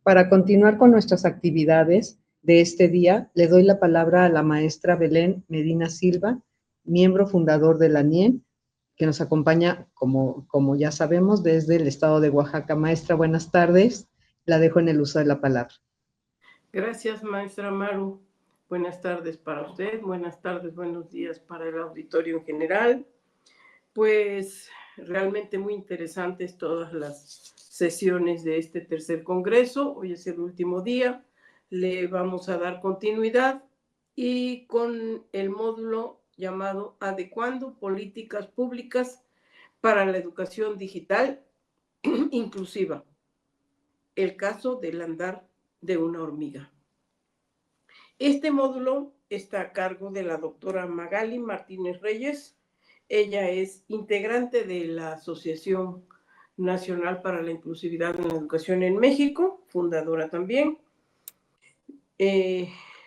Para continuar con nuestras actividades de este día, le doy la palabra a la maestra Belén Medina Silva, miembro fundador de la NIEM, que nos acompaña, como ya sabemos, desde el estado de Oaxaca. Maestra, buenas tardes. La dejo en el uso de la palabra. Gracias, maestra Maru. Buenas tardes para usted, buenas tardes, buenos días para el auditorio en general. Pues realmente muy interesantes todas las sesiones de este tercer congreso. Hoy es el último día. Le vamos a dar continuidad y con el módulo llamado Adecuando Políticas Públicas para la Educación Digital Inclusiva. El caso del andar de una hormiga. Este módulo está a cargo de la doctora Magali Martínez Reyes. Ella es integrante de la Asociación Nacional para la Inclusividad en la Educación en México, fundadora también.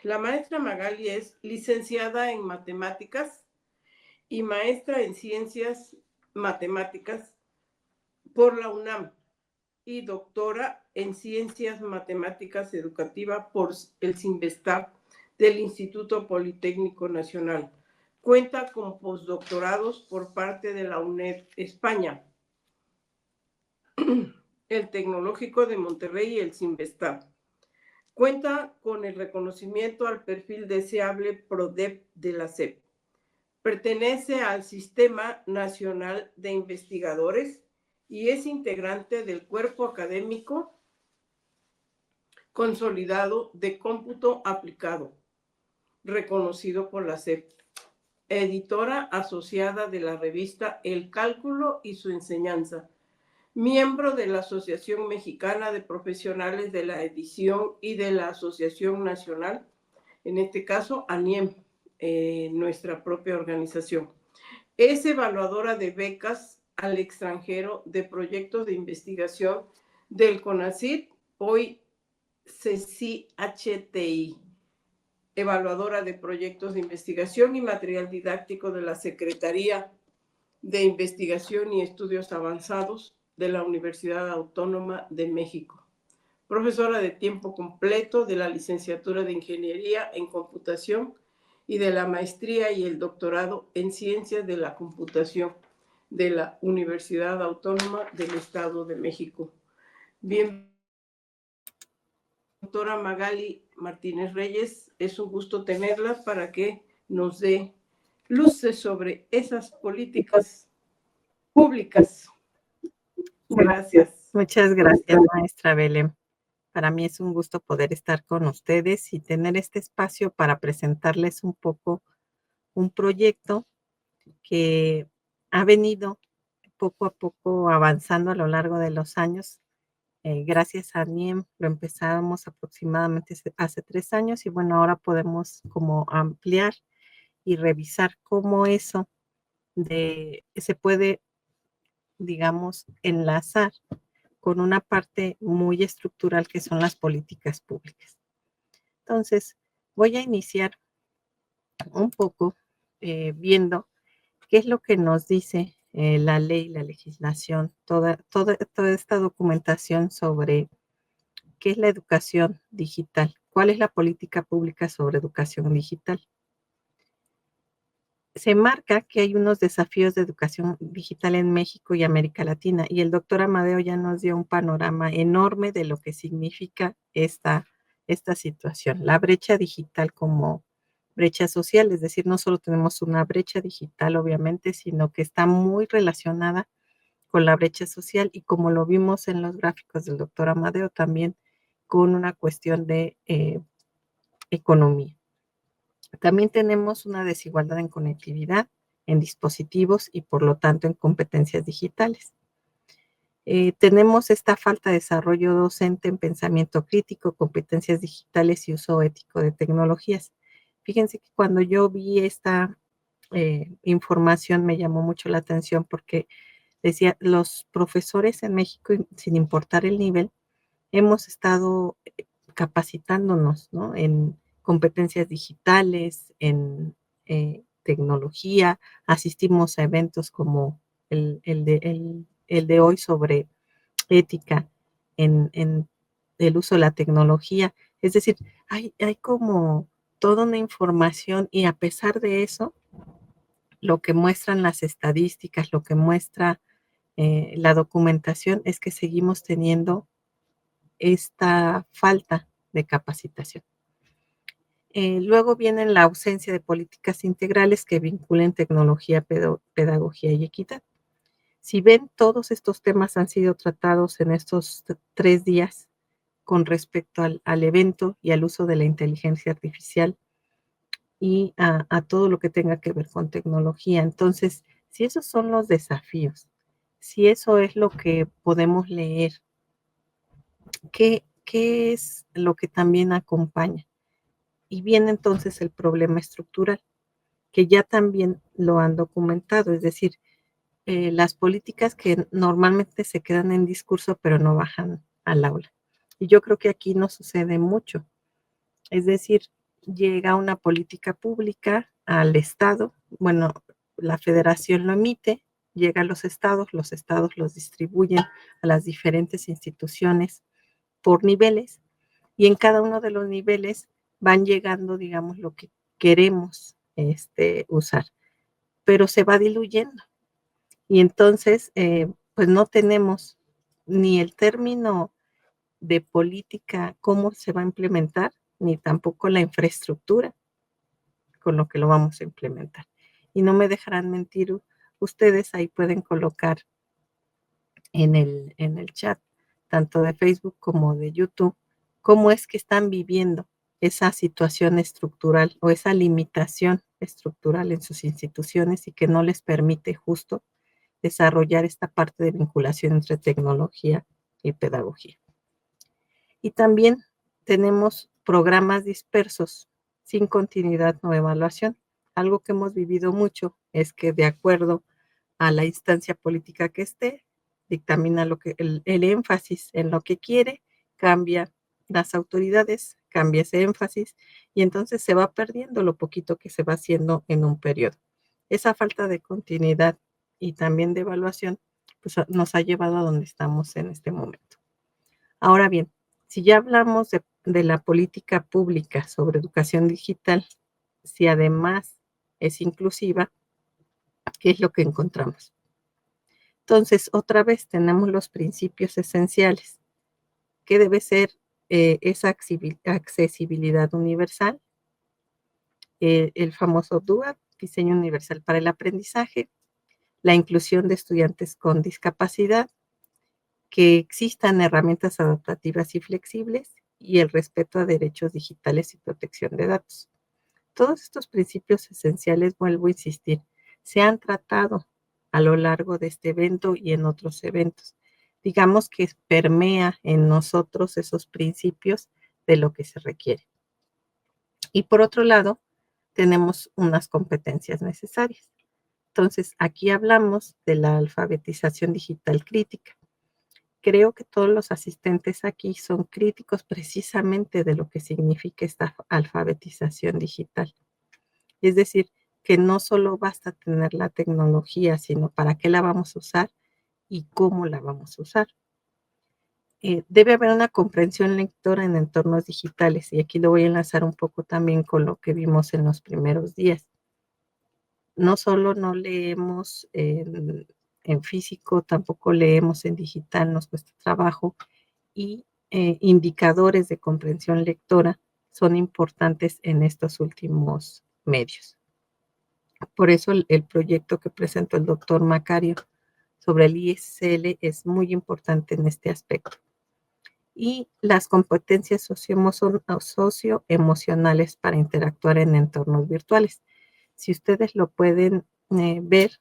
La maestra Magali es licenciada en Matemáticas y maestra en Ciencias Matemáticas por la UNAM y doctora en Ciencias Matemáticas Educativa por el CINVESTAB del Instituto Politécnico Nacional. Cuenta con postdoctorados por parte de la UNED España, el Tecnológico de Monterrey y el CINVESTAB. Cuenta con el reconocimiento al perfil deseable PRODEP de la SEP. Pertenece al Sistema Nacional de Investigadores y es integrante del cuerpo académico consolidado de cómputo aplicado, reconocido por la SEP. Editora asociada de la revista El Cálculo y su Enseñanza. Miembro de la Asociación Mexicana de Profesionales de la Edición y de la Asociación Nacional, en este caso ANIEM, nuestra propia organización. Es evaluadora de becas al extranjero de proyectos de investigación del CONACYT, hoy CCHTI, evaluadora de proyectos de investigación y material didáctico de la Secretaría de Investigación y Estudios Avanzados de la Universidad Autónoma de México. Profesora de tiempo completo de la licenciatura de Ingeniería en Computación y de la maestría y el doctorado en Ciencias de la Computación de la Universidad Autónoma del Estado de México. Bien, doctora Magali Martínez Reyes, es un gusto tenerla para que nos dé luces sobre esas políticas públicas. Gracias. Muchas gracias, maestra Belén. Para mí es un gusto poder estar con ustedes y tener este espacio para presentarles un poco un proyecto que ha venido poco a poco avanzando a lo largo de los años. Gracias a NIEM lo empezamos aproximadamente hace 3 años y bueno, ahora podemos como ampliar y revisar cómo eso se puede, digamos, enlazar con una parte muy estructural que son las políticas públicas. Entonces, voy a iniciar un poco viendo qué es lo que nos dice la ley, la legislación, toda esta documentación sobre qué es la educación digital, cuál es la política pública sobre educación digital. Se marca que hay unos desafíos de educación digital en México y América Latina, y el doctor Amadeo ya nos dio un panorama enorme de lo que significa esta situación. La brecha digital como brecha social, es decir, no solo tenemos una brecha digital, obviamente, sino que está muy relacionada con la brecha social y como lo vimos en los gráficos del doctor Amadeo, también con una cuestión de economía. También tenemos una desigualdad en conectividad, en dispositivos y por lo tanto en competencias digitales. Tenemos esta falta de desarrollo docente en pensamiento crítico, competencias digitales y uso ético de tecnologías. Fíjense que cuando yo vi esta información me llamó mucho la atención porque decía, los profesores en México, sin importar el nivel, hemos estado capacitándonos, ¿no?, en competencias digitales, en tecnología, asistimos a eventos como el de hoy sobre ética en el uso de la tecnología. Es decir, hay como toda una información y a pesar de eso, lo que muestran las estadísticas, lo que muestra la documentación es que seguimos teniendo esta falta de capacitación. Luego viene la ausencia de políticas integrales que vinculen tecnología, pedagogía y equidad. Si ven, todos estos temas han sido tratados en estos 3 días con respecto al evento y al uso de la inteligencia artificial y a todo lo que tenga que ver con tecnología. Entonces, si esos son los desafíos, si eso es lo que podemos leer, ¿qué es lo que también acompaña? Y viene entonces el problema estructural, que ya también lo han documentado, es decir, las políticas que normalmente se quedan en discurso pero no bajan al aula. Y yo creo que aquí no sucede mucho. Es decir, llega una política pública al Estado, bueno, la federación lo emite, llega a los estados los distribuyen a las diferentes instituciones por niveles y en cada uno de los niveles van llegando, digamos, lo que queremos usar, pero se va diluyendo. Y entonces, pues no tenemos ni el término de política, cómo se va a implementar, ni tampoco la infraestructura con lo que lo vamos a implementar. Y no me dejarán mentir ustedes, ahí pueden colocar en el chat, tanto de Facebook como de YouTube, cómo es que están viviendo esa situación estructural o esa limitación estructural en sus instituciones y que no les permite justo desarrollar esta parte de vinculación entre tecnología y pedagogía. Y también tenemos programas dispersos sin continuidad o evaluación. Algo que hemos vivido mucho es que de acuerdo a la instancia política que esté, dictamina lo que el énfasis en lo que quiere, cambia las autoridades, cambia ese énfasis y entonces se va perdiendo lo poquito que se va haciendo en un periodo. Esa falta de continuidad y también de evaluación pues, nos ha llevado a donde estamos en este momento. Ahora bien, si ya hablamos de la política pública sobre educación digital, si además es inclusiva, ¿qué es lo que encontramos? Entonces, otra vez tenemos los principios esenciales, que debe ser esa accesibilidad universal, el famoso DUA, diseño universal para el aprendizaje, la inclusión de estudiantes con discapacidad, que existan herramientas adaptativas y flexibles y el respeto a derechos digitales y protección de datos. Todos estos principios esenciales, vuelvo a insistir, se han tratado a lo largo de este evento y en otros eventos. Digamos que permea en nosotros esos principios de lo que se requiere. Y por otro lado, tenemos unas competencias necesarias. Entonces, aquí hablamos de la alfabetización digital crítica. Creo que todos los asistentes aquí son críticos precisamente de lo que significa esta alfabetización digital. Es decir, que no solo basta tener la tecnología, sino para qué la vamos a usar y cómo la vamos a usar. Debe haber una comprensión lectora en entornos digitales y aquí lo voy a enlazar un poco también con lo que vimos en los primeros días. No solo no leemos en físico, tampoco leemos en digital, nos cuesta trabajo y indicadores de comprensión lectora son importantes en estos últimos medios. Por eso el proyecto que presentó el doctor Macario sobre el ISL es muy importante en este aspecto. Y las competencias socioemocionales para interactuar en entornos virtuales. Si ustedes lo pueden ver,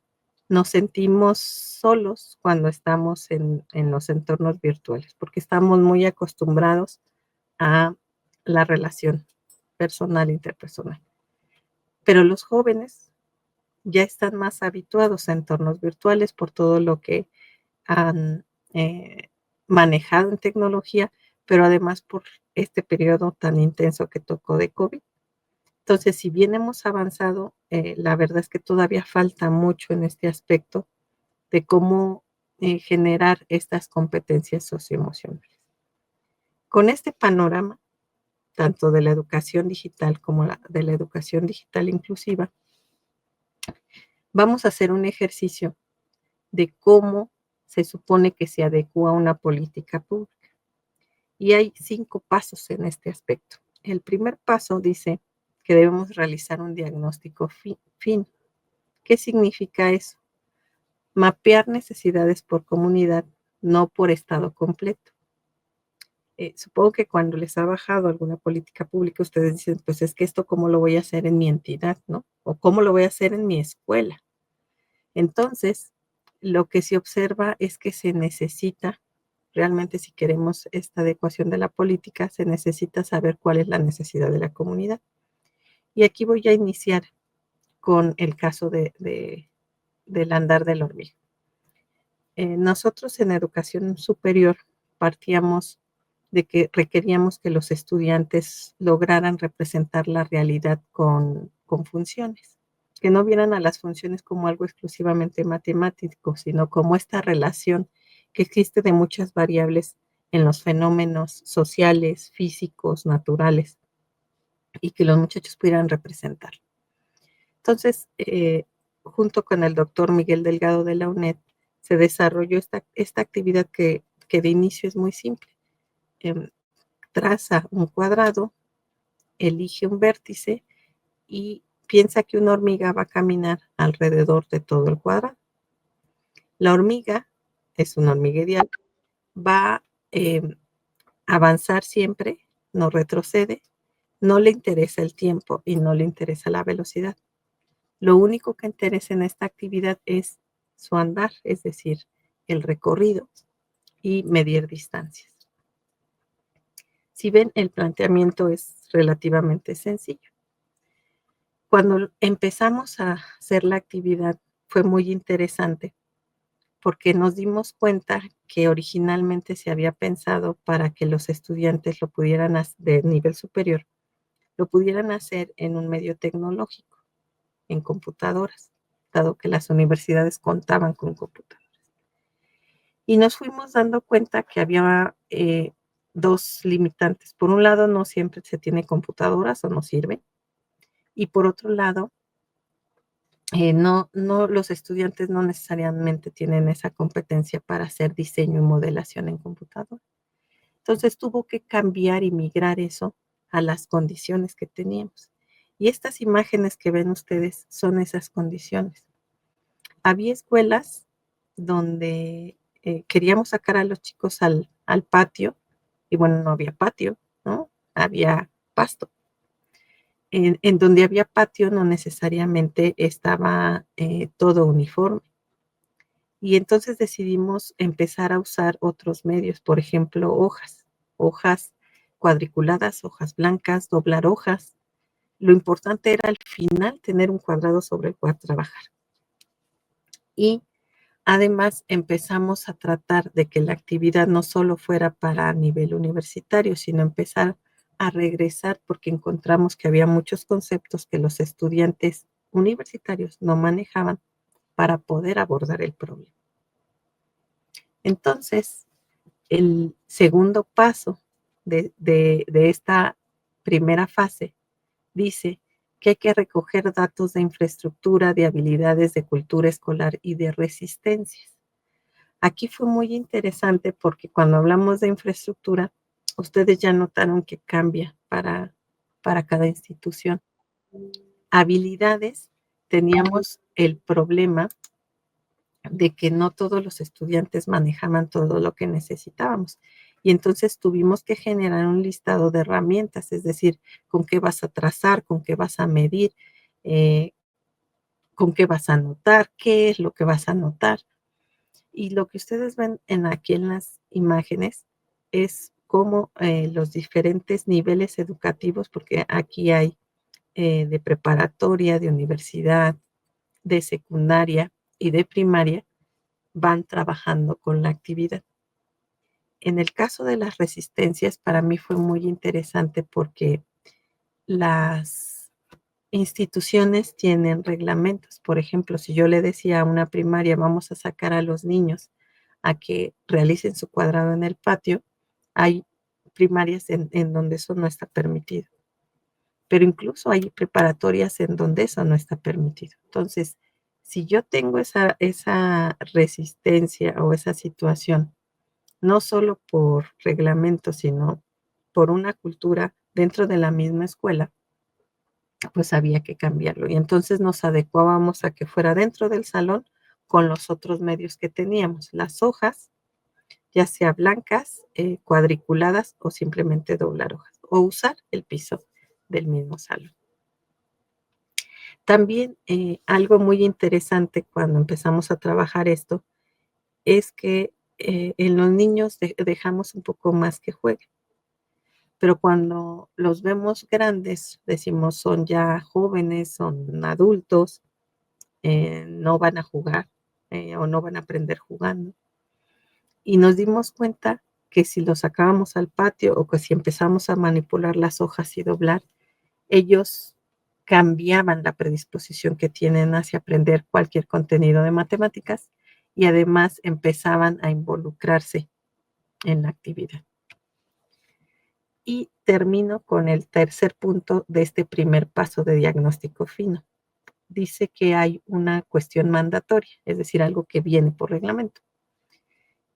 nos sentimos solos cuando estamos en los entornos virtuales, porque estamos muy acostumbrados a la relación personal e interpersonal. Pero los jóvenes ya están más habituados a entornos virtuales por todo lo que han manejado en tecnología, pero además por este periodo tan intenso que tocó de COVID. Entonces, si bien hemos avanzado, la verdad es que todavía falta mucho en este aspecto de cómo generar estas competencias socioemocionales. Con este panorama, tanto de la educación digital como de la educación digital inclusiva, vamos a hacer un ejercicio de cómo se supone que se adecúa una política pública. Y hay 5 pasos en este aspecto. El primer paso dice que debemos realizar un diagnóstico fino. ¿Qué significa eso? Mapear necesidades por comunidad, no por estado completo. Supongo que cuando les ha bajado alguna política pública, ustedes dicen, pues es que esto cómo lo voy a hacer en mi entidad, ¿no? O cómo lo voy a hacer en mi escuela. Entonces, lo que se observa es que se necesita, realmente si queremos esta adecuación de la política, se necesita saber cuál es la necesidad de la comunidad. Y aquí voy a iniciar con el caso del andar del hormiga. Nosotros en educación superior partíamos de que requeríamos que los estudiantes lograran representar la realidad con funciones, que no vieran a las funciones como algo exclusivamente matemático, sino como esta relación que existe de muchas variables en los fenómenos sociales, físicos, naturales, y que los muchachos pudieran representar. Entonces, junto con el doctor Miguel Delgado de la UNED, se desarrolló esta actividad que de inicio es muy simple. Traza un cuadrado, elige un vértice y piensa que una hormiga va a caminar alrededor de todo el cuadrado. La hormiga, es una hormiga ideal, va a avanzar siempre, no retrocede, no le interesa el tiempo y no le interesa la velocidad. Lo único que interesa en esta actividad es su andar, es decir, el recorrido y medir distancias. Si ven, el planteamiento es relativamente sencillo. Cuando empezamos a hacer la actividad fue muy interesante porque nos dimos cuenta que originalmente se había pensado para que los estudiantes lo pudieran hacer de nivel superior, lo pudieran hacer en un medio tecnológico, en computadoras, dado que las universidades contaban con computadoras. Y nos fuimos dando cuenta que había 2 limitantes. Por un lado, no siempre se tiene computadoras o no sirve. Y por otro lado, los estudiantes no necesariamente tienen esa competencia para hacer diseño y modelación en computadora. Entonces tuvo que cambiar y migrar eso a las condiciones que teníamos. Y estas imágenes que ven ustedes son esas condiciones. Había escuelas donde queríamos sacar a los chicos al patio y bueno, no había patio, ¿no? Había pasto. En donde había patio no necesariamente estaba todo uniforme. Y entonces decidimos empezar a usar otros medios, por ejemplo, hojas cuadriculadas, hojas blancas, doblar hojas. Lo importante era al final tener un cuadrado sobre el cual trabajar. Y además empezamos a tratar de que la actividad no solo fuera para nivel universitario, sino empezar a regresar porque encontramos que había muchos conceptos que los estudiantes universitarios no manejaban para poder abordar el problema. Entonces, el segundo paso de esta primera fase dice que hay que recoger datos de infraestructura, de habilidades, de cultura escolar y de resistencias. Aquí fue muy interesante porque cuando hablamos de infraestructura, ustedes ya notaron que cambia para cada institución. Habilidades, teníamos el problema de que no todos los estudiantes manejaban todo lo que necesitábamos. Y entonces tuvimos que generar un listado de herramientas, es decir, con qué vas a trazar, con qué vas a medir, con qué vas a anotar, qué es lo que vas a anotar. Y lo que ustedes ven aquí en las imágenes es cómo los diferentes niveles educativos, porque aquí hay de preparatoria, de universidad, de secundaria y de primaria, van trabajando con la actividad. En el caso de las resistencias, para mí fue muy interesante porque las instituciones tienen reglamentos. Por ejemplo, si yo le decía a una primaria, vamos a sacar a los niños a que realicen su cuadrado en el patio, hay primarias en donde eso no está permitido, pero incluso hay preparatorias en donde eso no está permitido. Entonces, si yo tengo esa resistencia o esa situación, no solo por reglamento, sino por una cultura dentro de la misma escuela, pues había que cambiarlo. Y entonces nos adecuábamos a que fuera dentro del salón con los otros medios que teníamos, las hojas, ya sea blancas, cuadriculadas o simplemente doblar hojas, o usar el piso del mismo salón. También algo muy interesante cuando empezamos a trabajar esto es que en los niños dejamos un poco más que jueguen, pero cuando los vemos grandes, decimos son ya jóvenes, son adultos, no van a jugar o no van a aprender jugando. Y nos dimos cuenta que si los sacábamos al patio o que si empezamos a manipular las hojas y doblar, ellos cambiaban la predisposición que tienen hacia aprender cualquier contenido de matemáticas y además empezaban a involucrarse en la actividad. Y termino con el tercer punto de este primer paso de diagnóstico fino. Dice que hay una cuestión mandatoria, es decir, algo que viene por reglamento.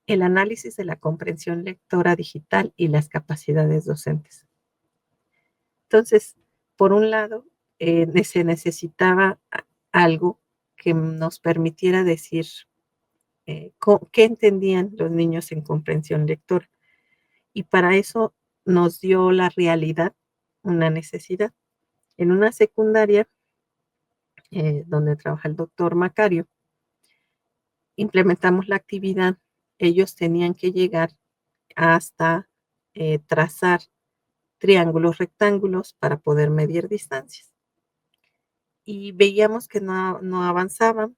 El análisis de la comprensión lectora digital y las capacidades docentes. Entonces, por un lado, se necesitaba algo que nos permitiera decir qué entendían los niños en comprensión lectora. Y para eso nos dio la realidad una necesidad. En una secundaria, donde trabaja el doctor Macario, implementamos la actividad. Ellos tenían que llegar hasta trazar triángulos, rectángulos para poder medir distancias. Y veíamos que no avanzaban.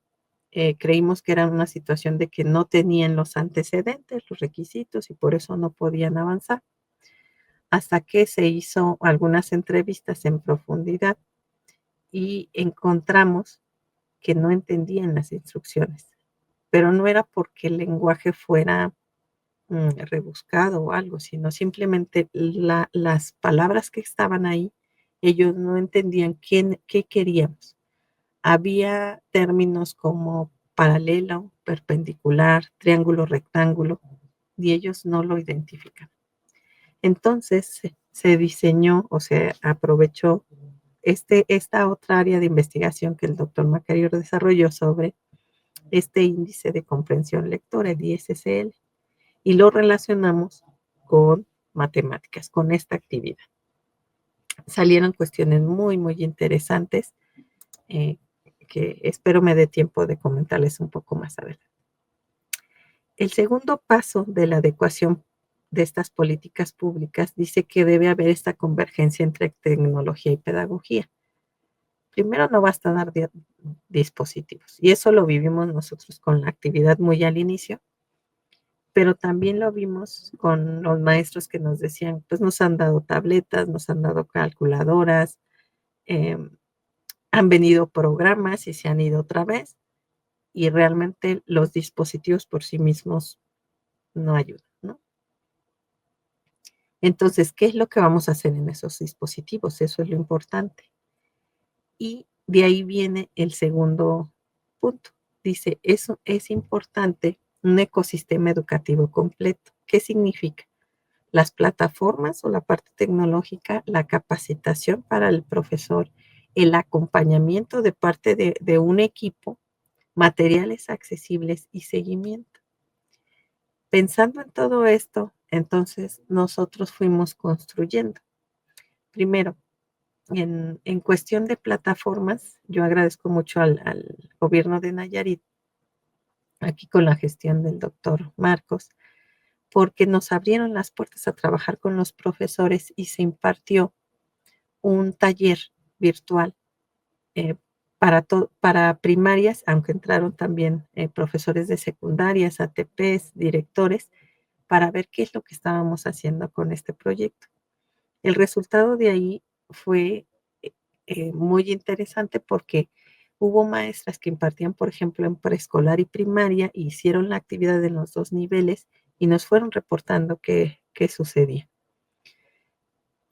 Creímos que era una situación de que no tenían los antecedentes, los requisitos, y por eso no podían avanzar. Hasta que se hizo algunas entrevistas en profundidad y encontramos que no entendían las instrucciones, pero no era porque el lenguaje fuera rebuscado o algo, sino simplemente las palabras que estaban ahí, ellos no entendían qué queríamos. Había términos como paralelo, perpendicular, triángulo, rectángulo, y ellos no lo identifican. Entonces se diseñó o se aprovechó esta otra área de investigación que el doctor Macario desarrolló sobre este índice de comprensión lectora, el ISSL, y lo relacionamos con matemáticas, con esta actividad. Salieron cuestiones muy, muy interesantes que espero me dé tiempo de comentarles un poco más adelante. El segundo paso de la adecuación de estas políticas públicas dice que debe haber esta convergencia entre tecnología y pedagogía. Primero, no basta dar dispositivos, y eso lo vivimos nosotros con la actividad muy al inicio, pero también lo vimos con los maestros que nos decían, pues nos han dado tabletas, nos han dado calculadoras, han venido programas y se han ido otra vez, y realmente los dispositivos por sí mismos no ayudan, ¿no? Entonces, ¿qué es lo que vamos a hacer en esos dispositivos? Eso es lo importante. Y de ahí viene el segundo punto. Dice, eso es importante, un ecosistema educativo completo. ¿Qué significa? Las plataformas o la parte tecnológica, la capacitación para el profesor, el acompañamiento de parte de un equipo, materiales accesibles y seguimiento. Pensando en todo esto, entonces nosotros fuimos construyendo. Primero, en cuestión de plataformas, yo agradezco mucho al gobierno de Nayarit, aquí con la gestión del doctor Marcos, porque nos abrieron las puertas a trabajar con los profesores y se impartió un taller virtual para primarias, aunque entraron también profesores de secundarias, ATPs, directores, para ver qué es lo que estábamos haciendo con este proyecto. El resultado de ahí fue muy interesante porque hubo maestras que impartían, por ejemplo, en preescolar y primaria, y hicieron la actividad en los dos niveles y nos fueron reportando qué sucedía.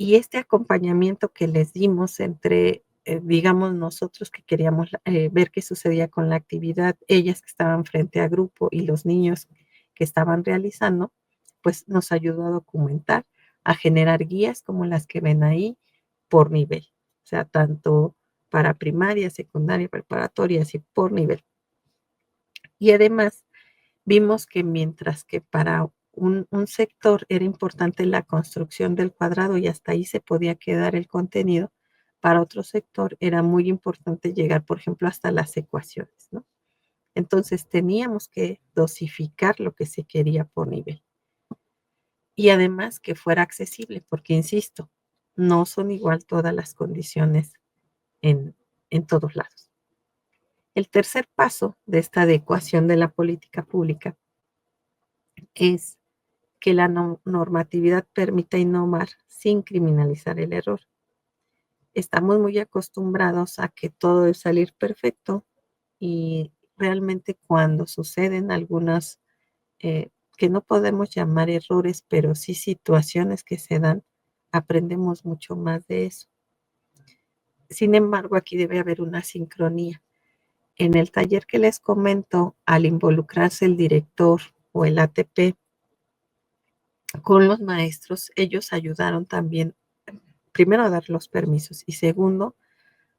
Y este acompañamiento que les dimos entre, digamos, nosotros que queríamos ver qué sucedía con la actividad, ellas que estaban frente a grupo y los niños que estaban realizando, pues nos ayudó a documentar, a generar guías como las que ven ahí por nivel, o sea, tanto para primaria, secundaria, preparatoria, así por nivel. Y además vimos que mientras que para un sector era importante la construcción del cuadrado y hasta ahí se podía quedar el contenido, para otro sector era muy importante llegar, por ejemplo, hasta las ecuaciones, ¿no? Entonces teníamos que dosificar lo que se quería por nivel. Y además que fuera accesible, porque insisto, no son igual todas las condiciones en, en todos lados. El tercer paso de esta adecuación de la política pública es que la normatividad permita innovar sin criminalizar el error. Estamos muy acostumbrados a que todo debe salir perfecto y realmente cuando suceden algunas que no podemos llamar errores, pero sí situaciones que se dan, aprendemos mucho más de eso. Sin embargo, aquí debe haber una sincronía. En el taller que les comento, al involucrarse el director o el ATP con los maestros, ellos ayudaron también, primero a dar los permisos y segundo,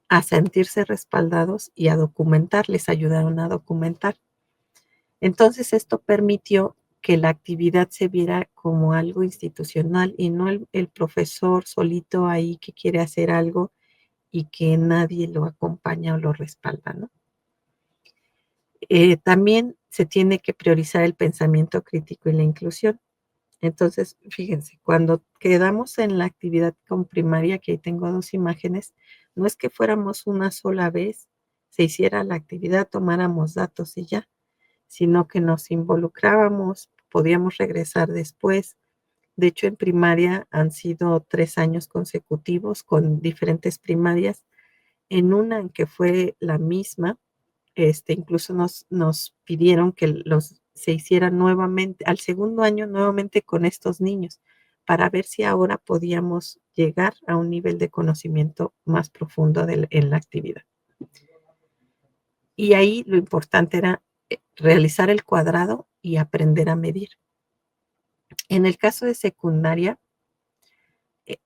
a sentirse respaldados y a documentar, les ayudaron a documentar. Entonces esto permitió que la actividad se viera como algo institucional y no el profesor solito ahí que quiere hacer algo y que nadie lo acompaña o lo respalda, ¿no? También se tiene que priorizar el pensamiento crítico y la inclusión. Entonces, fíjense, cuando quedamos en la actividad con primaria, que ahí tengo 2 imágenes, no es que fuéramos una sola vez, se hiciera la actividad, tomáramos datos y ya, sino que nos involucrábamos, podíamos regresar después. De hecho, en primaria han sido 3 años consecutivos con diferentes primarias. En una en que fue la misma, incluso nos pidieron que se hiciera nuevamente, al segundo año nuevamente con estos niños, para ver si ahora podíamos llegar a un nivel de conocimiento más profundo en la actividad. Y ahí lo importante era realizar el cuadrado y aprender a medir. En el caso de secundaria,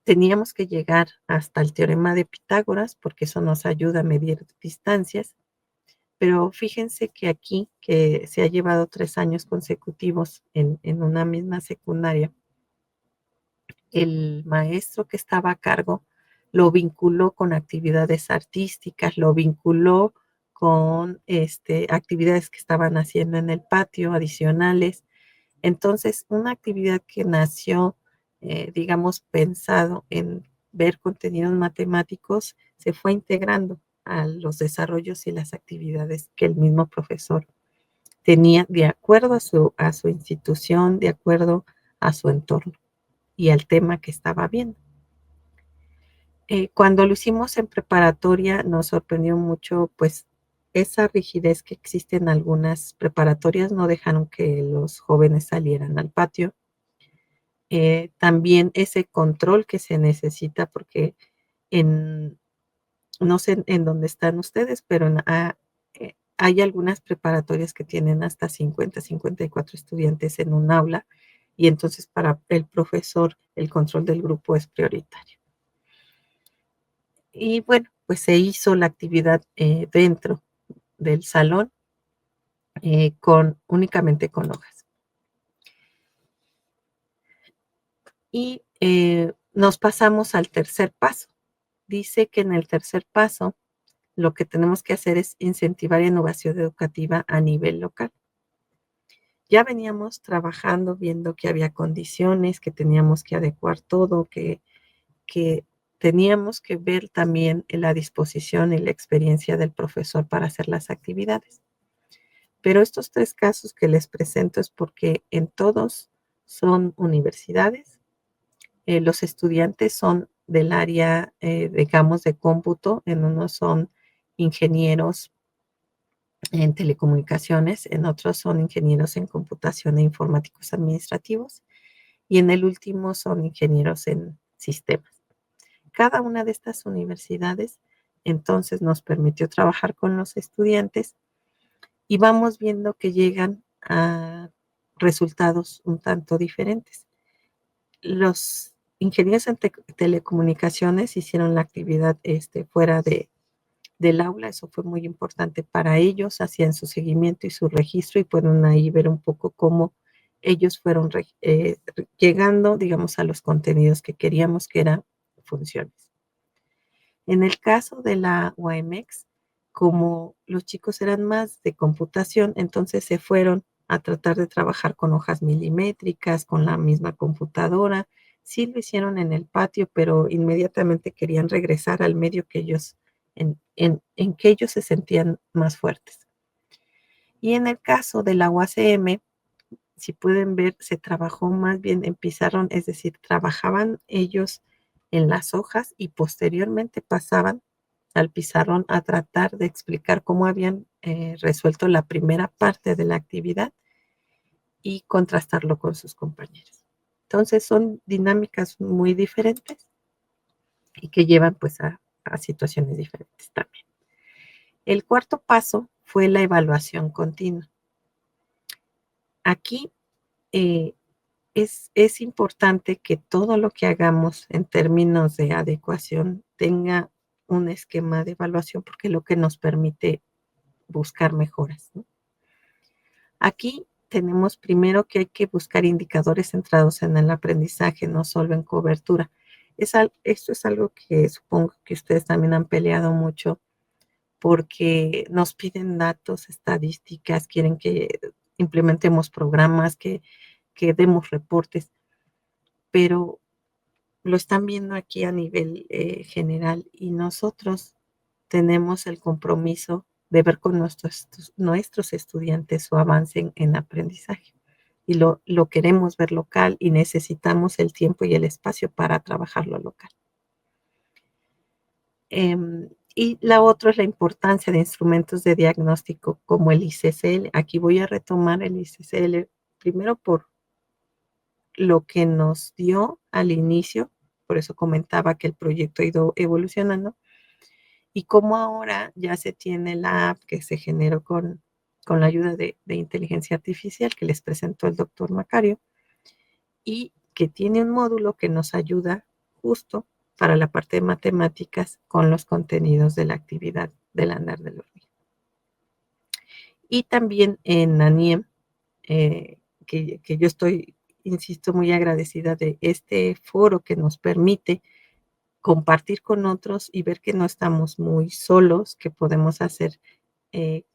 teníamos que llegar hasta el teorema de Pitágoras, porque eso nos ayuda a medir distancias. Pero fíjense que aquí, que se ha llevado 3 años consecutivos en una misma secundaria, el maestro que estaba a cargo lo vinculó con actividades artísticas, lo vinculó con actividades que estaban haciendo en el patio, adicionales. Entonces, una actividad que nació, digamos, pensado en ver contenidos matemáticos, se fue integrando a los desarrollos y las actividades que el mismo profesor tenía de acuerdo a su institución, de acuerdo a su entorno y al tema que estaba viendo. Cuando lo hicimos en preparatoria nos sorprendió mucho, pues, esa rigidez que existe en algunas preparatorias, no dejaron que los jóvenes salieran al patio. También ese control que se necesita, porque no sé en dónde están ustedes, pero hay algunas preparatorias que tienen hasta 50, 54 estudiantes en un aula y entonces para el profesor el control del grupo es prioritario. Y bueno, pues se hizo la actividad dentro del salón únicamente con hojas. Y nos pasamos al tercer paso. Dice que en el tercer paso lo que tenemos que hacer es incentivar innovación educativa a nivel local. Ya veníamos trabajando, viendo que había condiciones, que teníamos que adecuar todo, que teníamos que ver también la disposición y la experiencia del profesor para hacer las actividades. Pero estos 3 casos que les presento es porque en todos son universidades. Los estudiantes son del área, digamos, de cómputo. En unos son ingenieros en telecomunicaciones, en otros son ingenieros en computación e informáticos administrativos y en el último son ingenieros en sistemas. cada una de estas universidades entonces nos permitió trabajar con los estudiantes y vamos viendo que llegan a resultados un tanto diferentes. Los ingenieros en telecomunicaciones hicieron la actividad fuera del aula, eso fue muy importante para ellos, hacían su seguimiento y su registro y pueden ahí ver un poco cómo ellos fueron llegando, digamos, a los contenidos que queríamos, que eran funciones. En el caso de la UAMX, como los chicos eran más de computación, entonces se fueron a tratar de trabajar con hojas milimétricas, con la misma computadora. Sí lo hicieron en el patio, pero inmediatamente querían regresar al medio que ellos, en que ellos se sentían más fuertes. Y en el caso de la UACM, si pueden ver, se trabajó más bien en pizarrón, es decir, trabajaban ellos en las hojas y posteriormente pasaban al pizarrón a tratar de explicar cómo habían resuelto la primera parte de la actividad y contrastarlo con sus compañeros. Entonces son dinámicas muy diferentes y que llevan pues a situaciones diferentes también. El cuarto paso fue la evaluación continua. Aquí es importante que todo lo que hagamos en términos de adecuación tenga un esquema de evaluación porque es lo que nos permite buscar mejoras, ¿no? Aquí tenemos primero que hay que buscar indicadores centrados en el aprendizaje, no solo en cobertura. Esto es algo que supongo que ustedes también han peleado mucho porque nos piden datos, estadísticas, quieren que implementemos programas, que demos reportes, pero lo están viendo aquí a nivel general y nosotros tenemos el compromiso de ver con nuestros estudiantes su avance en aprendizaje y lo queremos ver local y necesitamos el tiempo y el espacio para trabajarlo local. Y la otra es la importancia de instrumentos de diagnóstico como el ICCL. Aquí voy a retomar el ICCL primero por lo que nos dio al inicio, por eso comentaba que el proyecto ha ido evolucionando, y cómo ahora ya se tiene la app que se generó con la ayuda de inteligencia artificial que les presentó el doctor Macario, y que tiene un módulo que nos ayuda justo para la parte de matemáticas con los contenidos de la actividad del andar del hormiga. Y también en ANIEM, que yo estoy, insisto, muy agradecida de este foro que nos permite compartir con otros y ver que no estamos muy solos, que podemos hacer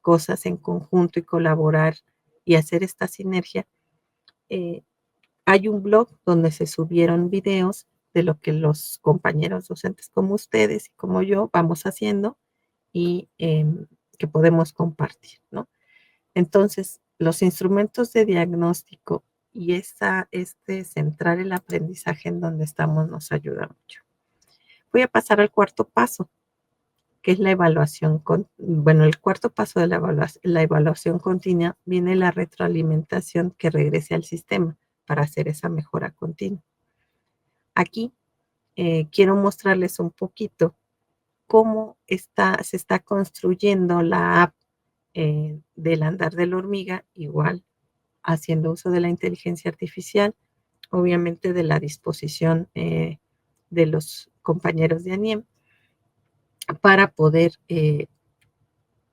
cosas en conjunto y colaborar y hacer esta sinergia. Hay un blog donde se subieron videos de lo que los compañeros docentes como ustedes y como yo vamos haciendo y que podemos compartir, ¿no? Entonces, los instrumentos de diagnóstico y centrar el aprendizaje en donde estamos nos ayuda mucho. Voy a pasar al cuarto paso, que es la evaluación. El cuarto paso de la evaluación continua viene la retroalimentación que regrese al sistema para hacer esa mejora continua. Aquí quiero mostrarles un poquito cómo se está construyendo la app del andar de la hormiga, igual haciendo uso de la inteligencia artificial, obviamente de la disposición de los compañeros de ANIEM, para poder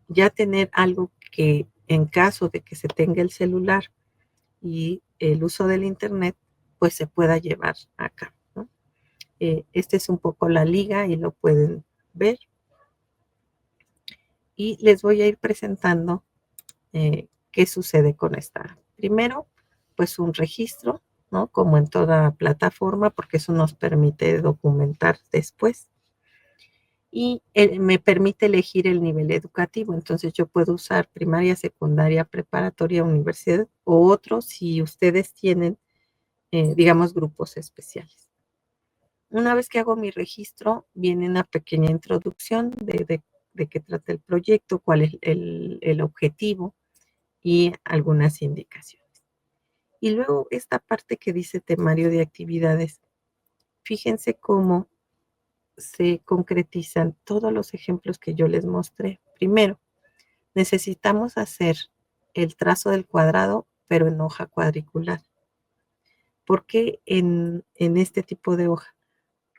ya tener algo que en caso de que se tenga el celular y el uso del internet, pues se pueda llevar a cabo, ¿no? Esta es un poco la liga y lo pueden ver. Y les voy a ir presentando qué sucede con esta. Primero, pues un registro, ¿no? Como en toda plataforma, porque eso nos permite documentar después. Y me permite elegir el nivel educativo. Entonces yo puedo usar primaria, secundaria, preparatoria, universidad o otro si ustedes tienen, digamos, grupos especiales. Una vez que hago mi registro, viene una pequeña introducción de qué trata el proyecto, cuál es el objetivo y algunas indicaciones. Y luego esta parte que dice temario de actividades, fíjense cómo se concretizan todos los ejemplos que yo les mostré. Primero, necesitamos hacer el trazo del cuadrado, pero en hoja cuadricular. ¿Por qué en este tipo de hoja?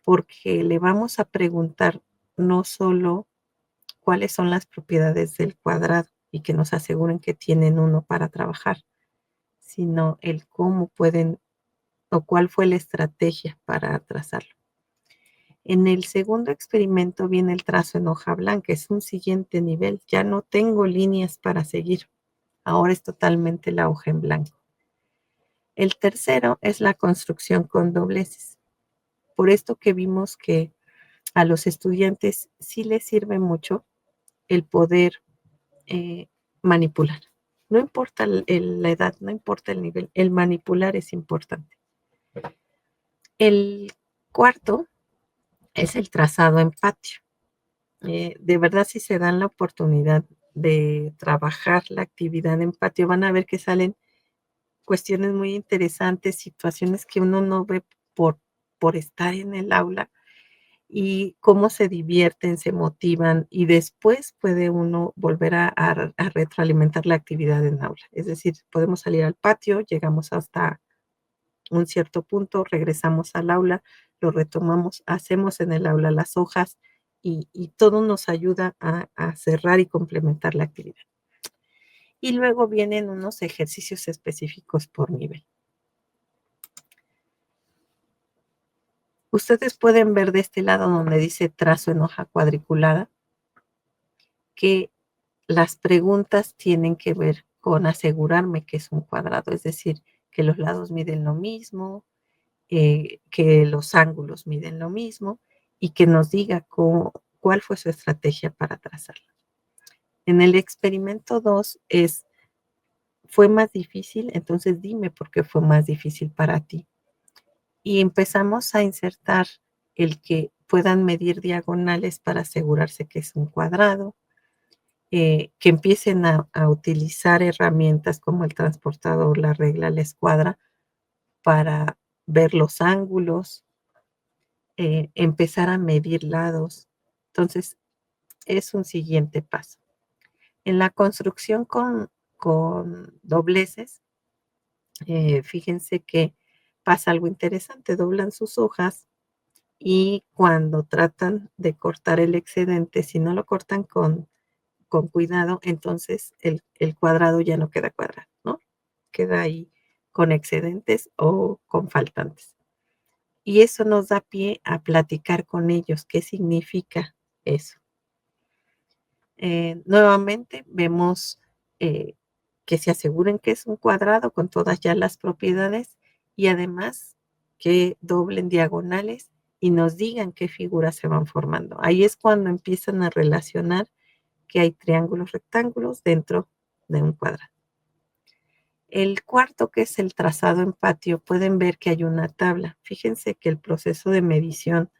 Porque le vamos a preguntar no solo cuáles son las propiedades del cuadrado y que nos aseguren que tienen uno para trabajar, sino el cómo pueden o cuál fue la estrategia para trazarlo. En el segundo experimento viene el trazo en hoja blanca, es un siguiente nivel. Ya no tengo líneas para seguir. Ahora es totalmente la hoja en blanco. El tercero es la construcción con dobleces. Por esto que vimos que a los estudiantes sí les sirve mucho el poder manipular. No importa la edad, no importa el nivel, el manipular es importante. El cuarto es el trazado en patio. De verdad, si se dan la oportunidad de trabajar la actividad en patio, van a ver que salen cuestiones muy interesantes, situaciones que uno no ve por estar en el aula y cómo se divierten, se motivan y después puede uno volver a retroalimentar la actividad en aula. Es decir, podemos salir al patio, llegamos hasta un cierto punto, regresamos al aula, lo retomamos, hacemos en el aula las hojas y todo nos ayuda a cerrar y complementar la actividad. Y luego vienen unos ejercicios específicos por nivel. Ustedes pueden ver de este lado donde dice trazo en hoja cuadriculada que las preguntas tienen que ver con asegurarme que es un cuadrado, es decir, que los lados miden lo mismo, que los ángulos miden lo mismo y que nos diga cuál fue su estrategia para trazarlo. En el experimento 2 fue más difícil, entonces dime por qué fue más difícil para ti. Y empezamos a insertar el que puedan medir diagonales para asegurarse que es un cuadrado, que empiecen a utilizar herramientas como el transportador, la regla, la escuadra, para ver los ángulos, empezar a medir lados. Entonces, es un siguiente paso. En la construcción con dobleces, fíjense que pasa algo interesante, doblan sus hojas y cuando tratan de cortar el excedente, si no lo cortan con cuidado, entonces el cuadrado ya no queda cuadrado, ¿no? Queda ahí con excedentes o con faltantes. Y eso nos da pie a platicar con ellos qué significa eso. Nuevamente vemos que se aseguren que es un cuadrado con todas ya las propiedades y además que doblen diagonales y nos digan qué figuras se van formando. Ahí es cuando empiezan a relacionar que hay triángulos rectángulos dentro de un cuadrado. El cuarto, que es el trazado en patio, pueden ver que hay una tabla. Fíjense que el proceso de medición,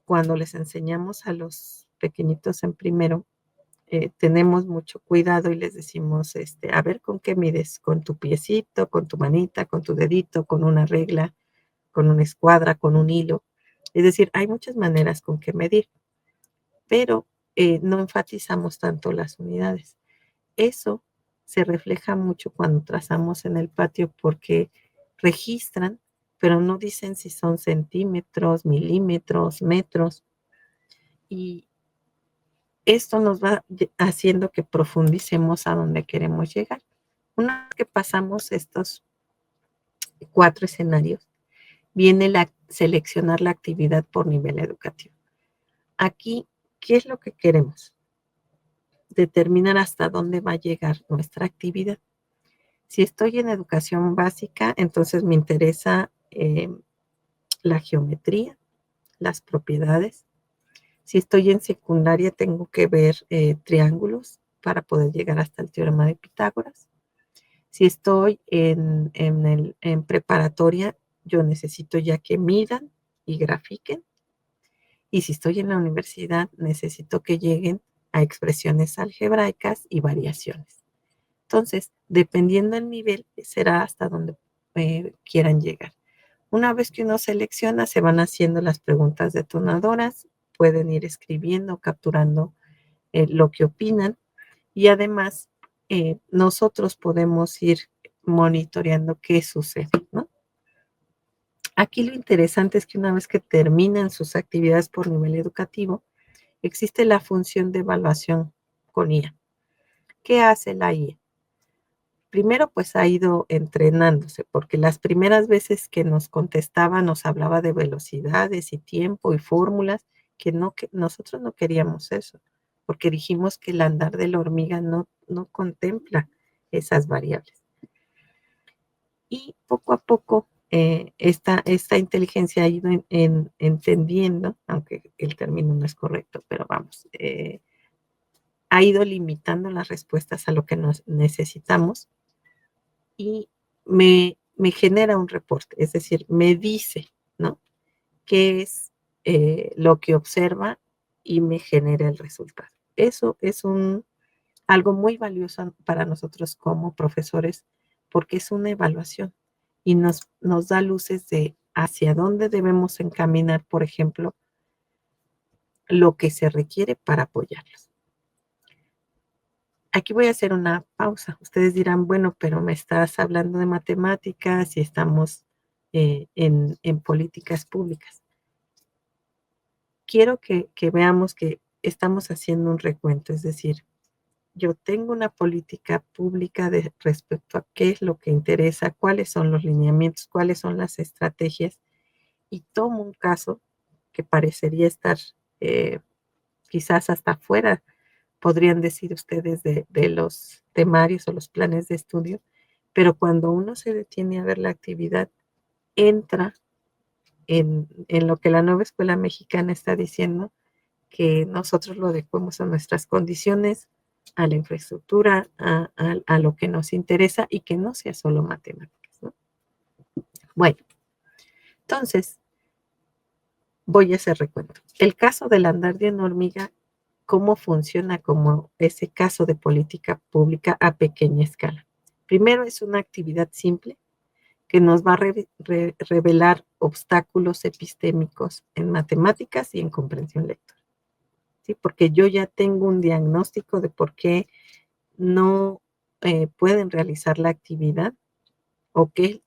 cuando les enseñamos a los pequeñitos en primero, tenemos mucho cuidado y les decimos, a ver con qué mides, con tu piecito, con tu manita, con tu dedito, con una regla, con una escuadra, con un hilo. Es decir, hay muchas maneras con que medir, pero no enfatizamos tanto las unidades. Eso se refleja mucho cuando trazamos en el patio porque registran, pero no dicen si son centímetros, milímetros, metros. Y esto nos va haciendo que profundicemos a donde queremos llegar. Una vez que pasamos estos 4 escenarios, viene seleccionar la actividad por nivel educativo. Aquí, ¿qué es lo que queremos? Determinar hasta dónde va a llegar nuestra actividad. Si estoy en educación básica, entonces me interesa la geometría, las propiedades. Si estoy en secundaria, tengo que ver triángulos para poder llegar hasta el teorema de Pitágoras. Si estoy en preparatoria, yo necesito ya que midan y grafiquen. Y si estoy en la universidad, necesito que lleguen a expresiones algebraicas y variaciones. Entonces, dependiendo del nivel, será hasta donde quieran llegar. Una vez que uno selecciona, se van haciendo las preguntas detonadoras, pueden ir escribiendo, capturando lo que opinan y además nosotros podemos ir monitoreando qué sucede, ¿no? Aquí lo interesante es que una vez que terminan sus actividades por nivel educativo, existe la función de evaluación con IA. ¿Qué hace la IA? Primero, pues ha ido entrenándose, porque las primeras veces que nos contestaba nos hablaba de velocidades y tiempo y fórmulas, que nosotros no queríamos eso, porque dijimos que el andar de la hormiga no contempla esas variables. Y poco a poco esta inteligencia ha ido entendiendo, aunque el término no es correcto, pero vamos, ha ido limitando las respuestas a lo que nos necesitamos y me genera un reporte, es decir, me dice, ¿no? Qué es lo que observa y me genera el resultado. Eso es algo muy valioso para nosotros como profesores porque es una evaluación y nos da luces de hacia dónde debemos encaminar, por ejemplo, lo que se requiere para apoyarlos. Aquí voy a hacer una pausa. Ustedes dirán, bueno, pero me estás hablando de matemáticas y estamos en políticas públicas. Quiero que veamos que estamos haciendo un recuento, es decir, yo tengo una política pública respecto a qué es lo que interesa, cuáles son los lineamientos, cuáles son las estrategias, y tomo un caso que parecería estar quizás hasta fuera, podrían decir ustedes, de los temarios o los planes de estudio, pero cuando uno se detiene a ver la actividad, entra en lo que la nueva escuela mexicana está diciendo, que nosotros lo adecuemos a nuestras condiciones, a la infraestructura, a lo que nos interesa y que no sea solo matemáticas, ¿no? Bueno, entonces voy a hacer recuento. El caso del andar de una hormiga, ¿cómo funciona como ese caso de política pública a pequeña escala? Primero es una actividad simple que nos va a revelar obstáculos epistémicos en matemáticas y en comprensión lectora. ¿Sí? Porque yo ya tengo un diagnóstico de por qué no pueden realizar la actividad o qué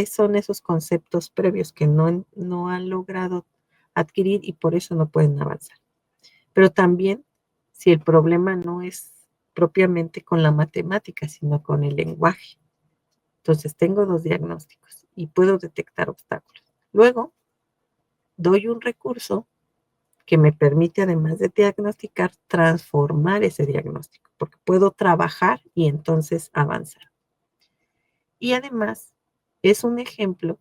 son esos conceptos previos que no han logrado adquirir y por eso no pueden avanzar. Pero también si el problema no es propiamente con la matemática, sino con el lenguaje. Entonces tengo dos diagnósticos y puedo detectar obstáculos. Luego doy un recurso que me permite, además de diagnosticar, transformar ese diagnóstico, porque puedo trabajar y entonces avanzar. Y además es un ejemplo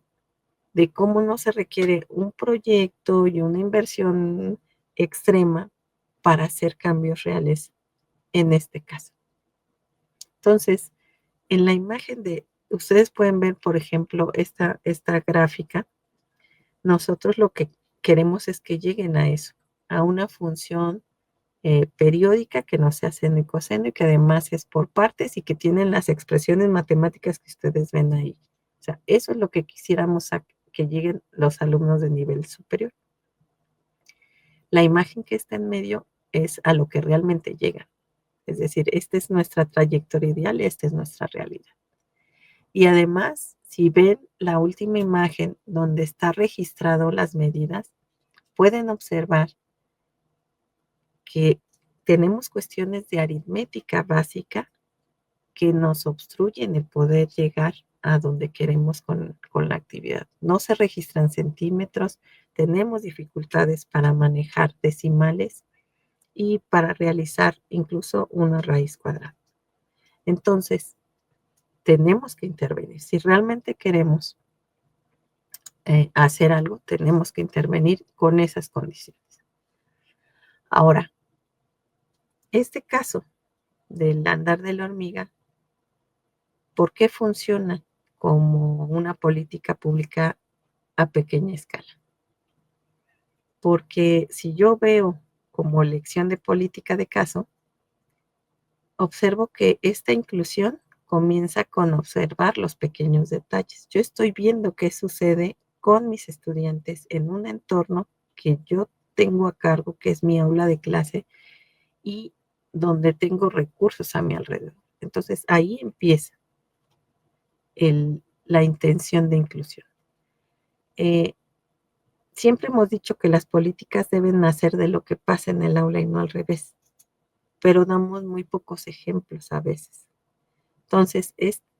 de cómo no se requiere un proyecto y una inversión extrema para hacer cambios reales en este caso. Entonces, en la imagen ustedes pueden ver, por ejemplo, esta gráfica. Nosotros lo que queremos es que lleguen a eso, a una función periódica que no sea seno y coseno y que además es por partes y que tienen las expresiones matemáticas que ustedes ven ahí. O sea, eso es lo que quisiéramos que lleguen los alumnos de nivel superior. La imagen que está en medio es a lo que realmente llegan. Es decir, esta es nuestra trayectoria ideal y esta es nuestra realidad. Y además, si ven la última imagen donde está registrado las medidas, pueden observar que tenemos cuestiones de aritmética básica que nos obstruyen el poder llegar a donde queremos con la actividad. No se registran centímetros, tenemos dificultades para manejar decimales y para realizar incluso una raíz cuadrada. Entonces, tenemos que intervenir. Si realmente queremos hacer algo, tenemos que intervenir con esas condiciones. Ahora, este caso del andar de la hormiga, ¿por qué funciona como una política pública a pequeña escala? Porque si yo veo como lección de política de caso, observo que esta inclusión comienza con observar los pequeños detalles. Yo estoy viendo qué sucede con mis estudiantes en un entorno que yo tengo a cargo, que es mi aula de clase, y donde tengo recursos a mi alrededor. Entonces ahí empieza la intención de inclusión. Siempre hemos dicho que las políticas deben nacer de lo que pasa en el aula y no al revés, pero damos muy pocos ejemplos a veces. Entonces,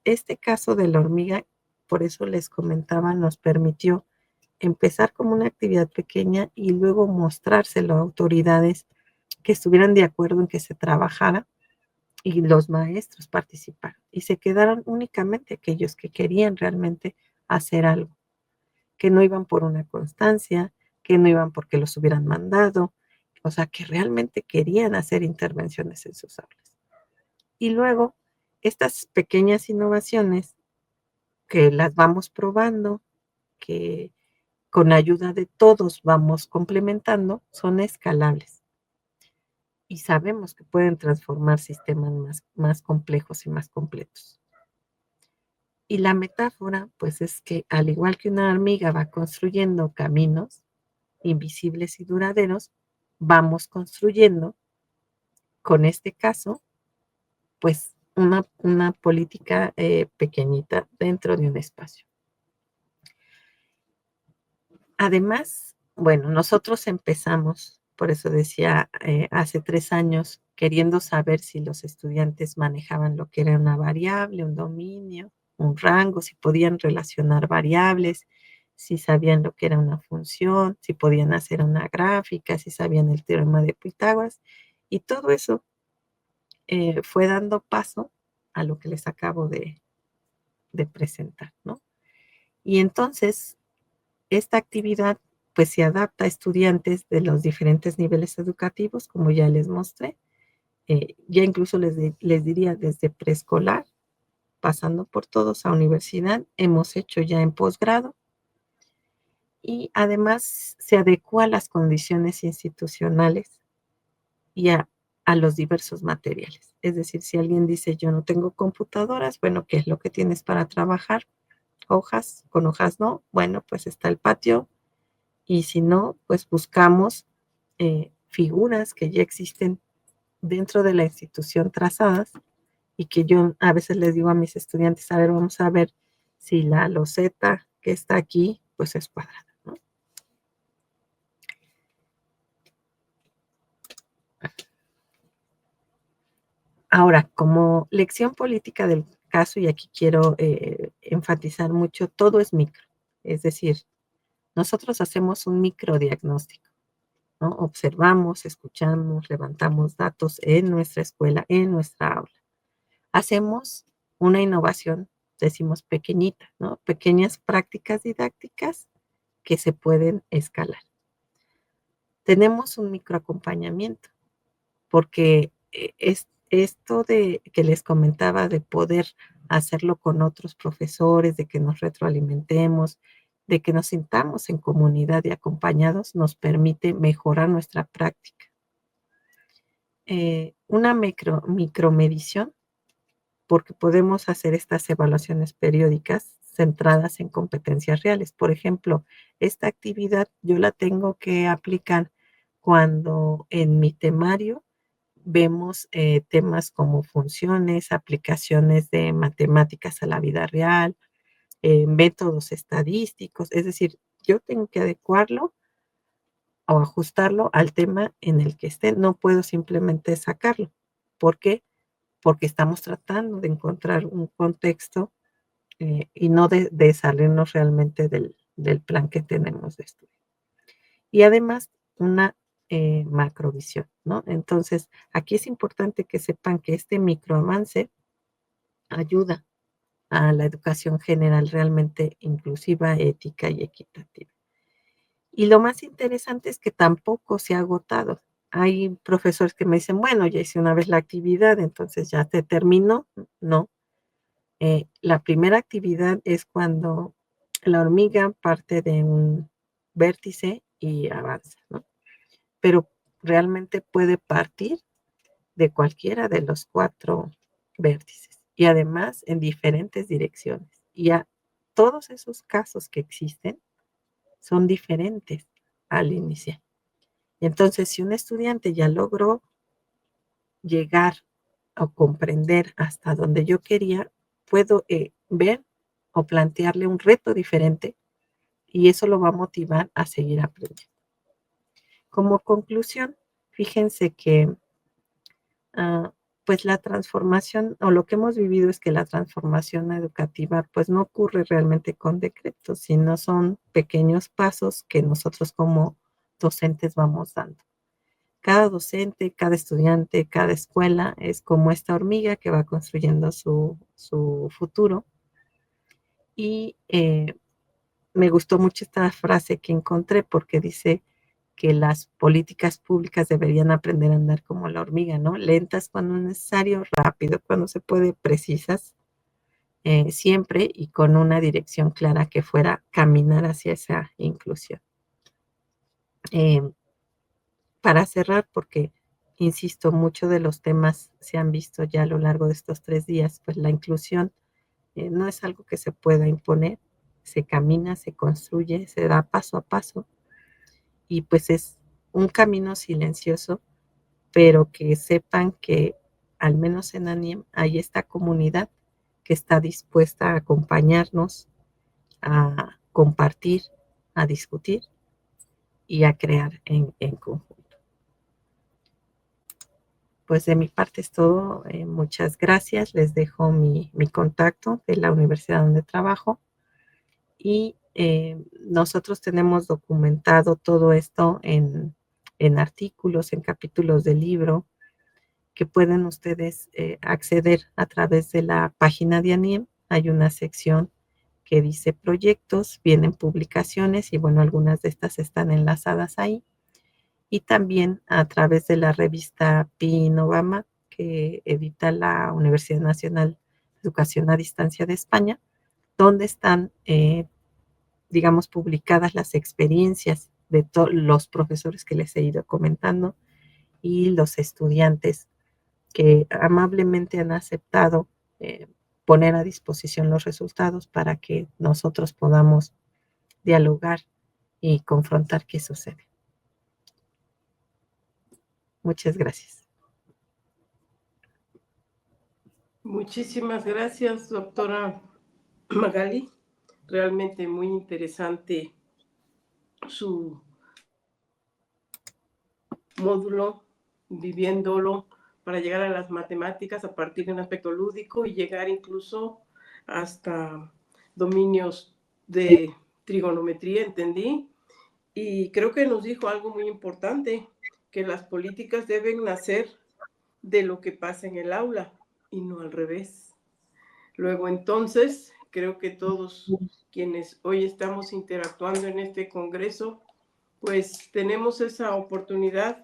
este caso de la hormiga, por eso les comentaba, nos permitió empezar como una actividad pequeña y luego mostrárselo a autoridades que estuvieran de acuerdo en que se trabajara y los maestros participaron. Y se quedaron únicamente aquellos que querían realmente hacer algo, que no iban por una constancia, que no iban porque los hubieran mandado, o sea, que realmente querían hacer intervenciones en sus aulas. Y luego, estas pequeñas innovaciones que las vamos probando, que con ayuda de todos vamos complementando, son escalables. Y sabemos que pueden transformar sistemas más complejos y más completos. Y la metáfora, pues es que al igual que una hormiga va construyendo caminos invisibles y duraderos, vamos construyendo, con este caso, pues una política pequeñita dentro de un espacio. Además, bueno, nosotros empezamos, por eso decía, hace 3 años, queriendo saber si los estudiantes manejaban lo que era una variable, un dominio, un rango, si podían relacionar variables, si sabían lo que era una función, si podían hacer una gráfica, si sabían el teorema de Pitágoras. Y todo eso fue dando paso a lo que les acabo de presentar, ¿no? Y entonces, esta actividad pues se adapta a estudiantes de los diferentes niveles educativos, como ya les mostré. Ya incluso les diría desde preescolar, pasando por todos a universidad, hemos hecho ya en posgrado, y además se adecua a las condiciones institucionales y a los diversos materiales. Es decir, si alguien dice yo no tengo computadoras, bueno, ¿qué es lo que tienes para trabajar? Hojas, con hojas no, bueno, pues está el patio, y si no, pues buscamos figuras que ya existen dentro de la institución trazadas, y que yo a veces les digo a mis estudiantes, a ver, vamos a ver si la loseta que está aquí, pues es cuadrada, ¿no? Ahora, como lección política del caso, y aquí quiero enfatizar mucho, todo es micro. Es decir, nosotros hacemos un microdiagnóstico, ¿no? Observamos, escuchamos, levantamos datos en nuestra escuela, en nuestra aula. Hacemos una innovación, decimos pequeñita, ¿no? Pequeñas prácticas didácticas que se pueden escalar. Tenemos un microacompañamiento, porque es esto de que les comentaba, de poder hacerlo con otros profesores, de que nos retroalimentemos, de que nos sintamos en comunidad y acompañados, nos permite mejorar nuestra práctica. Una micromedición, porque podemos hacer estas evaluaciones periódicas centradas en competencias reales. Por ejemplo, esta actividad yo la tengo que aplicar cuando en mi temario vemos temas como funciones, aplicaciones de matemáticas a la vida real, métodos estadísticos. Es decir, yo tengo que adecuarlo o ajustarlo al tema en el que esté. No puedo simplemente sacarlo. ¿Por qué? Porque estamos tratando de encontrar un contexto y no de salirnos realmente del plan que tenemos de estudio. Y además, una macrovisión, ¿no? Entonces, aquí es importante que sepan que este microavance ayuda a la educación general realmente inclusiva, ética y equitativa. Y lo más interesante es que tampoco se ha agotado. Hay profesores que me dicen, bueno, ya hice una vez la actividad, entonces ya se terminó. No. La primera actividad es cuando la hormiga parte de un vértice y avanza, ¿no? Pero realmente puede partir de cualquiera de los 4 vértices y además en diferentes direcciones. Y a todos esos casos que existen son diferentes al inicial. Entonces, si un estudiante ya logró llegar o comprender hasta donde yo quería, puedo ver o plantearle un reto diferente y eso lo va a motivar a seguir aprendiendo. Como conclusión, fíjense que pues la transformación o lo que hemos vivido es que la transformación educativa pues no ocurre realmente con decretos, sino son pequeños pasos que nosotros como docentes vamos dando. Cada docente, cada estudiante, cada escuela es como esta hormiga que va construyendo su futuro. Y me gustó mucho esta frase que encontré porque dice que las políticas públicas deberían aprender a andar como la hormiga, ¿no? Lentas cuando es necesario, rápido cuando se puede, precisas siempre y con una dirección clara que fuera caminar hacia esa inclusión. Para cerrar, porque, insisto, muchos de los temas se han visto ya a lo largo de estos 3 días, pues la inclusión no es algo que se pueda imponer, se camina, se construye, se da paso a paso y pues es un camino silencioso, pero que sepan que al menos en ANIEM hay esta comunidad que está dispuesta a acompañarnos, a compartir, a discutir y a crear en conjunto. Pues de mi parte es todo. Muchas gracias. Les dejo mi contacto de la universidad donde trabajo y nosotros tenemos documentado todo esto en artículos, en capítulos del libro que pueden ustedes acceder a través de la página de ANIEM. Hay una sección que dice proyectos, vienen publicaciones y bueno, algunas de estas están enlazadas ahí. Y también a través de la revista PIN-OBAMA que edita la Universidad Nacional de Educación a Distancia de España, donde están, digamos, publicadas las experiencias de los profesores que les he ido comentando y los estudiantes que amablemente han aceptado poner a disposición los resultados para que nosotros podamos dialogar y confrontar qué sucede. Muchas gracias. Muchísimas gracias, doctora Magali. Realmente muy interesante su módulo, viviéndolo para llegar a las matemáticas a partir de un aspecto lúdico y llegar incluso hasta dominios de trigonometría, entendí. Y creo que nos dijo algo muy importante, que las políticas deben nacer de lo que pasa en el aula y no al revés. Luego, entonces, creo que todos quienes hoy estamos interactuando en este congreso, pues tenemos esa oportunidad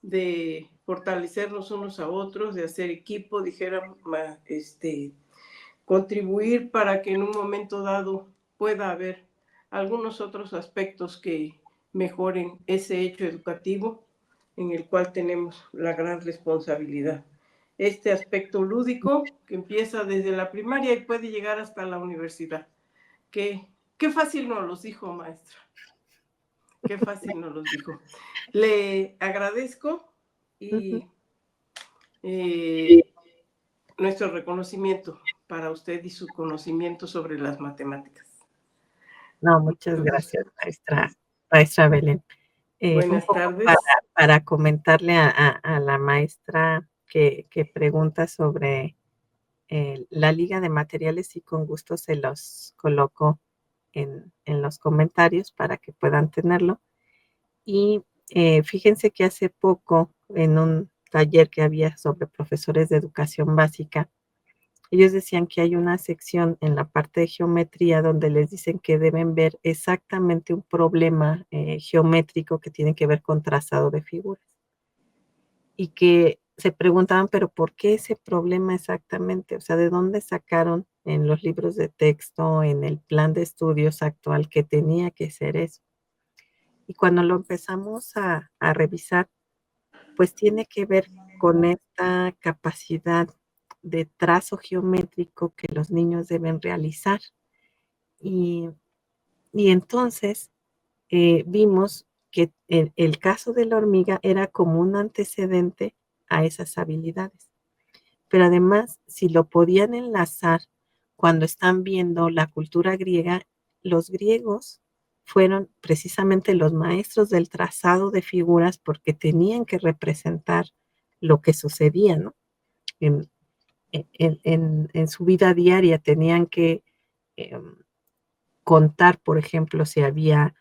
de fortalecernos unos a otros, de hacer equipo, dijera, contribuir para que en un momento dado pueda haber algunos otros aspectos que mejoren ese hecho educativo en el cual tenemos la gran responsabilidad. Este aspecto lúdico que empieza desde la primaria y puede llegar hasta la universidad. Qué fácil nos los dijo, maestra. Qué fácil nos los dijo. Le agradezco y nuestro reconocimiento para usted y su conocimiento sobre las matemáticas. No, muchas gracias, maestra Belén. Buenas tardes. Para comentarle a la maestra que pregunta sobre la liga de materiales y con gusto se los coloco en los comentarios para que puedan tenerlo. Y fíjense que hace poco en un taller que había sobre profesores de educación básica, ellos decían que hay una sección en la parte de geometría donde les dicen que deben ver exactamente un problema geométrico que tiene que ver con trazado de figuras. Y que se preguntaban, pero ¿por qué ese problema exactamente? O sea, ¿de dónde sacaron en los libros de texto, en el plan de estudios actual que tenía que ser eso? Y cuando lo empezamos a revisar, pues tiene que ver con esta capacidad de trazo geométrico que los niños deben realizar. Y entonces vimos que el caso de la hormiga era como un antecedente a esas habilidades. Pero además, si lo podían enlazar cuando están viendo la cultura griega, los griegos fueron precisamente los maestros del trazado de figuras porque tenían que representar lo que sucedía, ¿no? En su vida diaria tenían que contar, por ejemplo, si había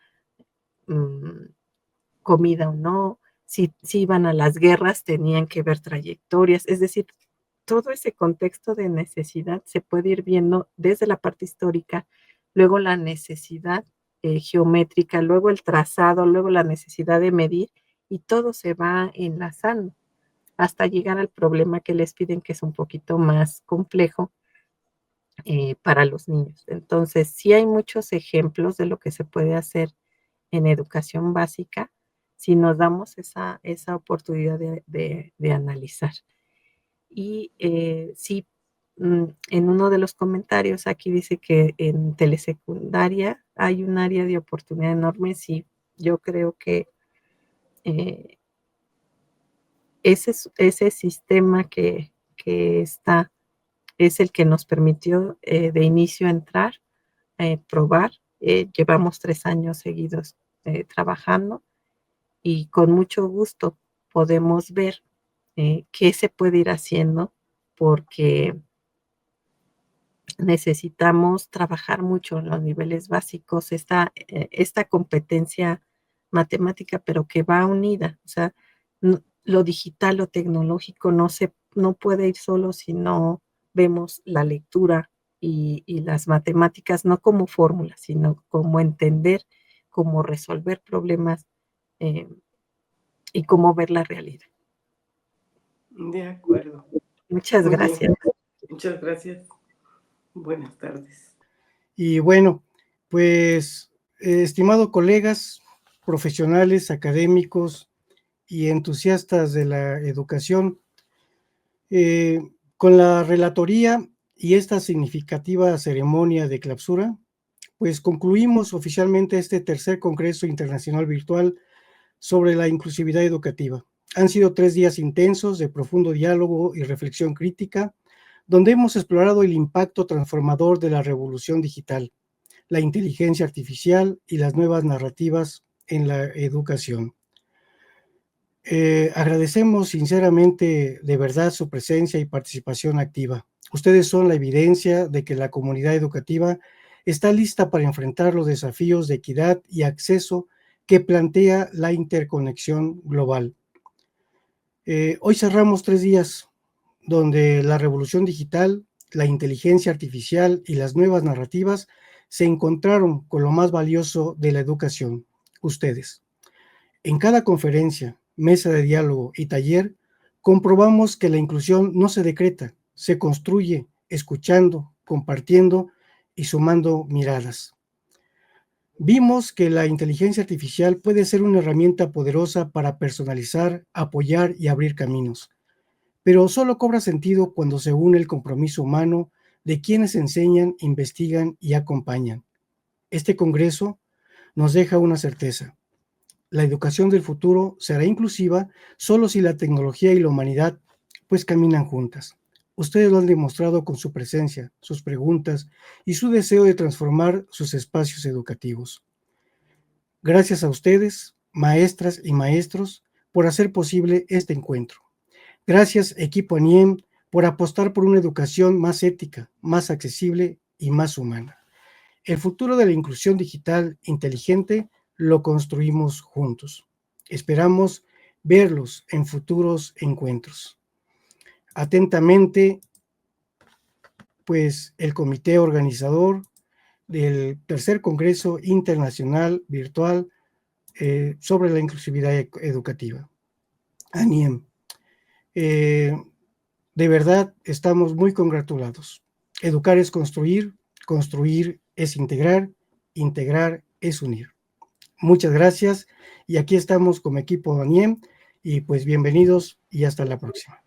comida o no, si iban a las guerras tenían que ver trayectorias, es decir, todo ese contexto de necesidad se puede ir viendo desde la parte histórica, luego la necesidad geométrica, luego el trazado, luego la necesidad de medir, y todo se va enlazando hasta llegar al problema que les piden, que es un poquito más complejo para los niños. Entonces, sí hay muchos ejemplos de lo que se puede hacer en educación básica si nos damos esa oportunidad de analizar. Y sí, en uno de los comentarios aquí dice que en telesecundaria hay un área de oportunidad enorme. Sí, yo creo que ese sistema que está es el que nos permitió de inicio entrar, probar. Llevamos 3 años seguidos trabajando y con mucho gusto podemos ver qué se puede ir haciendo, porque necesitamos trabajar mucho en los niveles básicos, esta competencia matemática, pero que va unida. O sea, lo digital, lo tecnológico no puede ir solo si no vemos la lectura y las matemáticas, no como fórmulas, sino como entender, cómo resolver problemas y cómo ver la realidad. De acuerdo. Muchas gracias. Muchas gracias. Buenas tardes. Y bueno, pues, estimados colegas, profesionales, académicos y entusiastas de la educación, con la relatoría y esta significativa ceremonia de clausura, pues concluimos oficialmente este tercer Congreso Internacional Virtual sobre la Inclusividad Educativa. Han sido 3 días intensos de profundo diálogo y reflexión crítica, donde hemos explorado el impacto transformador de la revolución digital, la inteligencia artificial y las nuevas narrativas en la educación. Agradecemos sinceramente, de verdad, su presencia y participación activa. Ustedes son la evidencia de que la comunidad educativa está lista para enfrentar los desafíos de equidad y acceso que plantea la interconexión global. Hoy cerramos 3 días donde la revolución digital, la inteligencia artificial y las nuevas narrativas se encontraron con lo más valioso de la educación, ustedes. En cada conferencia, mesa de diálogo y taller, comprobamos que la inclusión no se decreta, se construye escuchando, compartiendo y sumando miradas. Vimos que la inteligencia artificial puede ser una herramienta poderosa para personalizar, apoyar y abrir caminos, pero solo cobra sentido cuando se une el compromiso humano de quienes enseñan, investigan y acompañan. Este congreso nos deja una certeza: la educación del futuro será inclusiva solo si la tecnología y la humanidad pues caminan juntas. Ustedes lo han demostrado con su presencia, sus preguntas y su deseo de transformar sus espacios educativos. Gracias a ustedes, maestras y maestros, por hacer posible este encuentro. Gracias, equipo ANIEM, por apostar por una educación más ética, más accesible y más humana. El futuro de la inclusión digital inteligente lo construimos juntos. Esperamos verlos en futuros encuentros. Atentamente, pues, el comité organizador del tercer Congreso Internacional Virtual sobre la Inclusividad Educativa, ANIEM. De verdad, estamos muy congratulados. Educar es construir, construir es integrar, integrar es unir. Muchas gracias, y aquí estamos como equipo ANIEM, y pues bienvenidos y hasta la próxima.